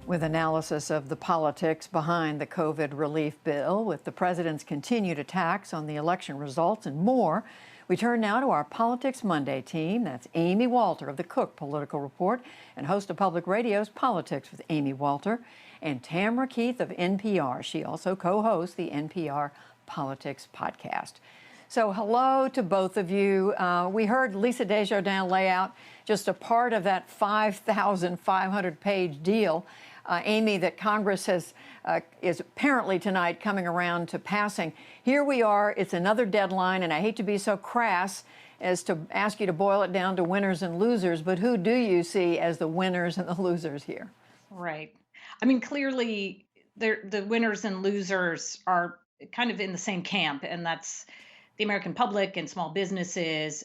With analysis of the politics behind the COVID relief bill, with the president's continued attacks on the election results and more, we turn now to our Politics Monday team. That's Amy Walter of the Cook Political Report and host of Public Radio's Politics with Amy Walter, and Tamara Keith of NPR. She also co-hosts the NPR Politics podcast. So hello to both of you. We heard Lisa Desjardins lay out just a part of that 5,500-page deal, Amy, that Congress is apparently tonight coming around to passing. Here we are. It's another deadline, and I hate to be so crass as to ask you to boil it down to winners and losers, but who do you see as the winners and the losers here? Right. I mean, clearly, the winners and losers are kind of in the same camp, and that's the American public and small businesses.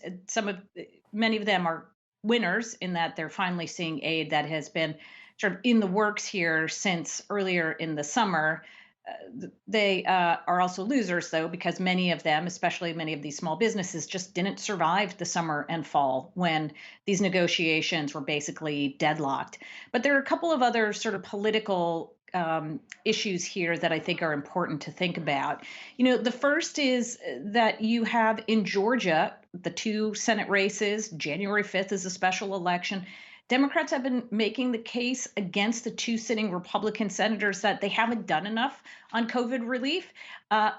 Many of them are winners in that they're finally seeing aid that has been sort of in the works here since earlier in the summer. They are also losers, though, because many of them, especially many of these small businesses, just didn't survive the summer and fall when these negotiations were basically deadlocked. But there are a couple of other sort of political issues here that I think are important to think about. You know, the first is that you have in Georgia the two Senate races. January 5th is a special election. Democrats have been making the case against the two sitting Republican senators that they haven't done enough on COVID relief.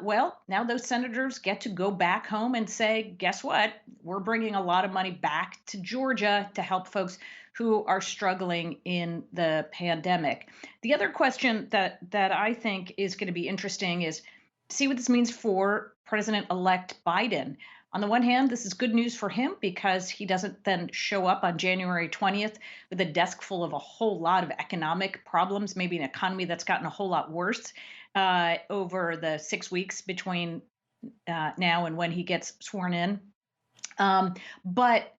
Well, now those senators get to go back home and say, guess what? We're bringing a lot of money back to Georgia to help folks who are struggling in the pandemic. The other question that I think is going to be interesting is see what this means for President-elect Biden. On the one hand, this is good news for him because he doesn't then show up on January 20th with a desk full of a whole lot of economic problems, maybe an economy that's gotten a whole lot worse over the 6 weeks between now and when he gets sworn in. But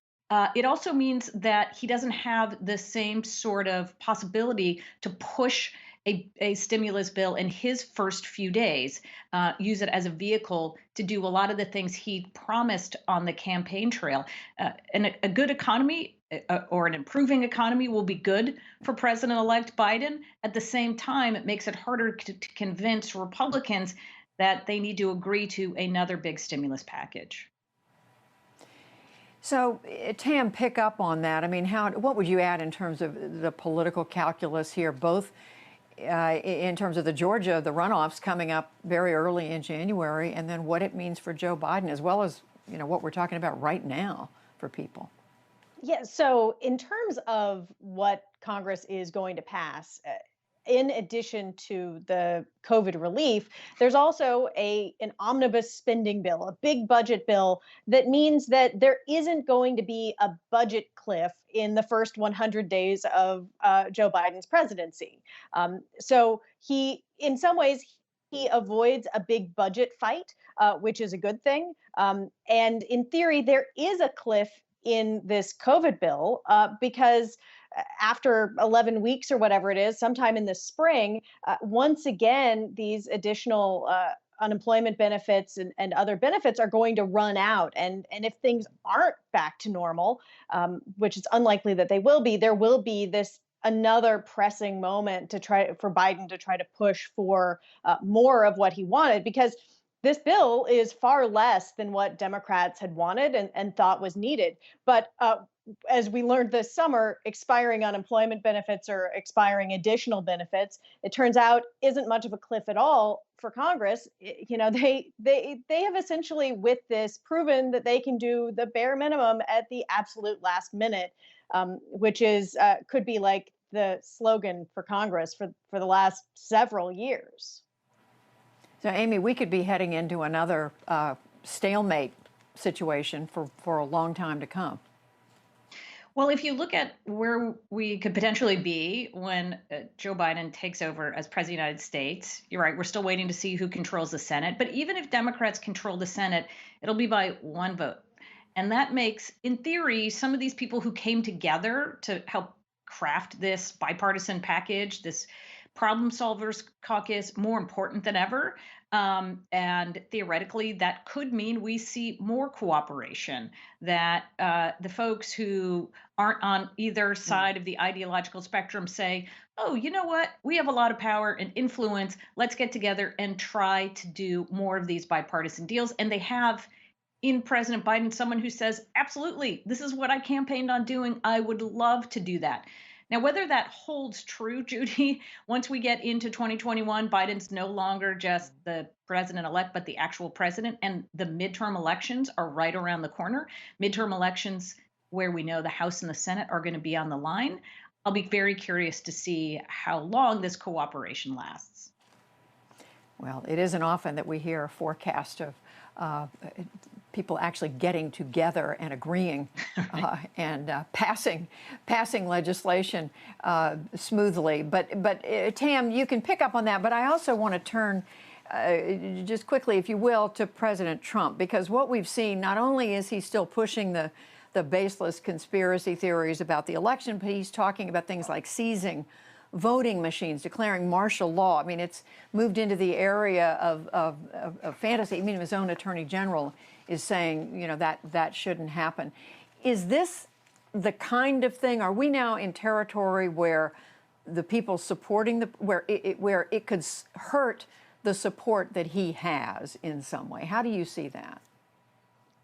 it also means that he doesn't have the same sort of possibility to push a stimulus bill in his first few days, use it as a vehicle to do a lot of the things he promised on the campaign trail. And a good economy or an improving economy will be good for President-elect Biden. At the same time, it makes it harder to convince Republicans that they need to agree to another big stimulus package. So, Tam, pick up on that. I mean, what would you add in terms of the political calculus here, both in terms of the Georgia, the runoffs coming up very early in January, and then what it means for Joe Biden, as well as, you know, what we're talking about right now for people? Yeah, so in terms of what Congress is going to pass, in addition to the COVID relief, there's also an omnibus spending bill, a big budget bill that means that there isn't going to be a budget cliff in the first 100 days of Joe Biden's presidency. So in some ways, he avoids a big budget fight, which is a good thing. And in theory, there is a cliff in this COVID bill because after 11 weeks or whatever it is, sometime in the spring, once again, these additional unemployment benefits and other benefits are going to run out. And if things aren't back to normal, which is unlikely that they will be, there will be this another pressing moment for Biden to try to push for more of what he wanted, because this bill is far less than what Democrats had wanted and thought was needed. But as we learned this summer, expiring unemployment benefits or expiring additional benefits, it turns out isn't much of a cliff at all for Congress. You know, they have essentially with this proven that they can do the bare minimum at the absolute last minute, which is could be like the slogan for Congress for the last several years. So, Amy, we could be heading into another stalemate situation for a long time to come. Well, if you look at where we could potentially be when Joe Biden takes over as president of the United States, you're right, we're still waiting to see who controls the Senate. But even if Democrats control the Senate, it'll be by one vote. And that makes, in theory, some of these people who came together to help craft this bipartisan package, this problem solvers caucus more important than ever. And theoretically, that could mean we see more cooperation, that the folks who aren't on either Mm. side of the ideological spectrum say, oh, you know what? We have a lot of power and influence. Let's get together and try to do more of these bipartisan deals. And they have in President Biden someone who says, absolutely, this is what I campaigned on doing. I would love to do that. Now, whether that holds true, Judy, once we get into 2021, Biden's no longer just the president elect, but the actual president, and the midterm elections are right around the corner. Midterm elections, where we know the House and the Senate are going to be on the line. I'll be very curious to see how long this cooperation lasts. Well, it isn't often that we hear a forecast of uh, people actually getting together and agreeing and passing legislation smoothly. But Tam, you can pick up on that. But I also want to turn just quickly, if you will, to President Trump, because what we've seen, not only is he still pushing the baseless conspiracy theories about the election, but he's talking about things like seizing voting machines, declaring martial law. I mean, it's moved into the area of fantasy. Even his own attorney general is saying, you know, that shouldn't happen. Is this the kind of thing? Are we now in territory where the people supporting where it could hurt the support that he has in some way? How do you see that?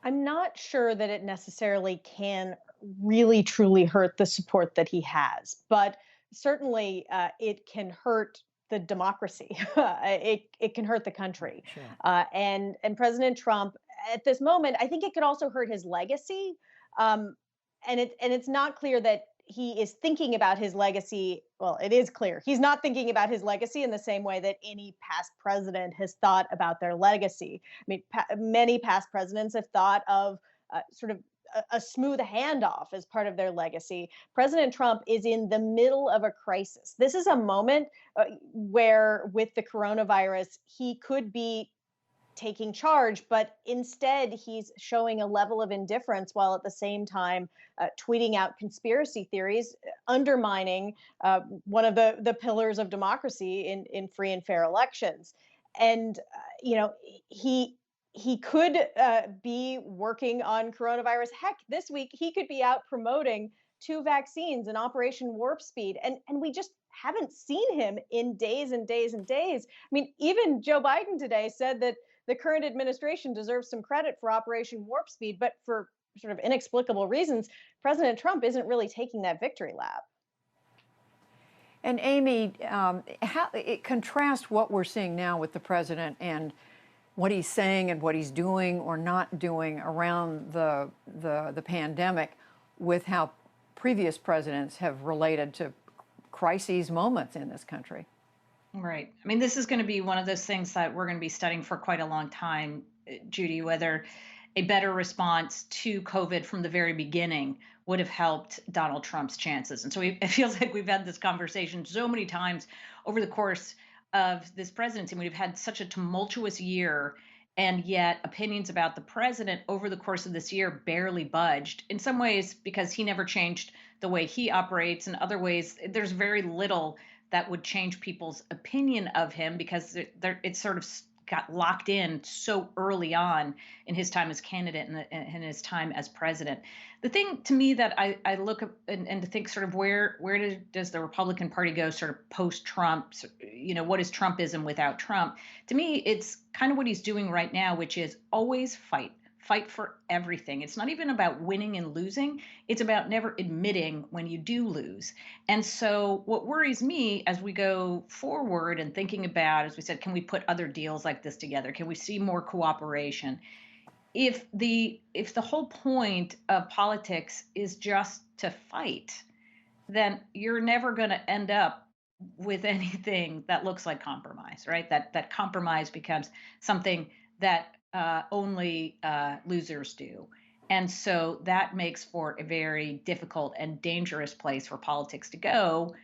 I'm not sure that it necessarily can really truly hurt the support that he has, but certainly it can hurt the democracy. It can hurt the country, Sure. and President Trump at this moment, I think it could also hurt his legacy. Um, and it's not clear that he is thinking about his legacy. Well, it is clear he's not thinking about his legacy in the same way that any past president has thought about their legacy. I mean, many past presidents have thought of sort of a smooth handoff as part of their legacy. President Trump is in the middle of a crisis. This is a moment where, with the coronavirus, he could be taking charge, but instead he's showing a level of indifference while at the same time tweeting out conspiracy theories, undermining one of the pillars of democracy in free and fair elections. And you know, he could be working on coronavirus. Heck, this week he could be out promoting two vaccines in Operation Warp Speed, and we just haven't seen him in days and days and days. I mean, even Joe Biden today said that the current administration deserves some credit for Operation Warp Speed, but for sort of inexplicable reasons, President Trump isn't really taking that victory lap. And Amy, how it contrasts what we're seeing now with the president and what he's saying and what he's doing or not doing around the pandemic with how previous presidents have related to crises moments in this country. Right. I mean, this is going to be one of those things that we're going to be studying for quite a long time, Judy, whether a better response to COVID from the very beginning would have helped Donald Trump's chances. And so it feels like we've had this conversation so many times over the course of this presidency. We've had such a tumultuous year, and yet opinions about the president over the course of this year barely budged. In some ways, because he never changed the way he operates. In other ways, there's very little that would change people's opinion of him because it sort of got locked in so early on in his time as candidate and his time as president. The thing to me that I look at and to think sort of where does the Republican Party go sort of post-Trump? You know, what is Trumpism without Trump? To me, it's kind of what he's doing right now, which is always fight for everything. It's not even about winning and losing. It's about never admitting when you do lose. And so what worries me as we go forward and thinking about, as we said, can we put other deals like this together? Can we see more cooperation? If the whole point of politics is just to fight, then you're never going to end up with anything that looks like compromise, right? That compromise becomes something that only losers do. And so that makes for a very difficult and dangerous place for politics to go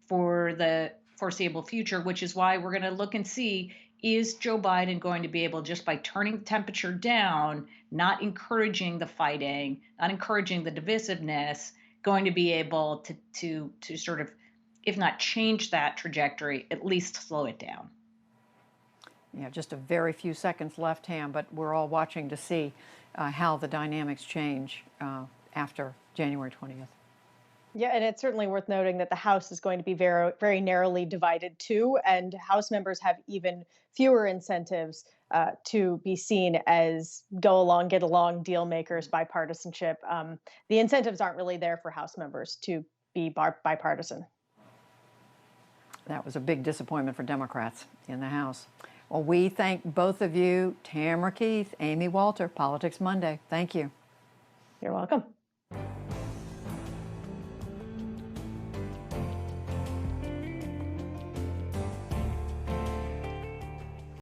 for the foreseeable future, which is why we're going to look and see, is Joe Biden going to be able, just by turning the temperature down, not encouraging the fighting, not encouraging the divisiveness, going to be able to sort of if not change that trajectory, at least slow it down. Yeah, just a very few seconds left, Ham, but we're all watching to see how the dynamics change after January 20th. Yeah, and it's certainly worth noting that the House is going to be very, very narrowly divided too, and House members have even fewer incentives to be seen as go along, get along deal makers, bipartisanship. The incentives aren't really there for House members to be bipartisan. That was a big disappointment for Democrats in the House. Well, we thank both of you, Tamara Keith, Amy Walter, Politics Monday. Thank you. You're welcome.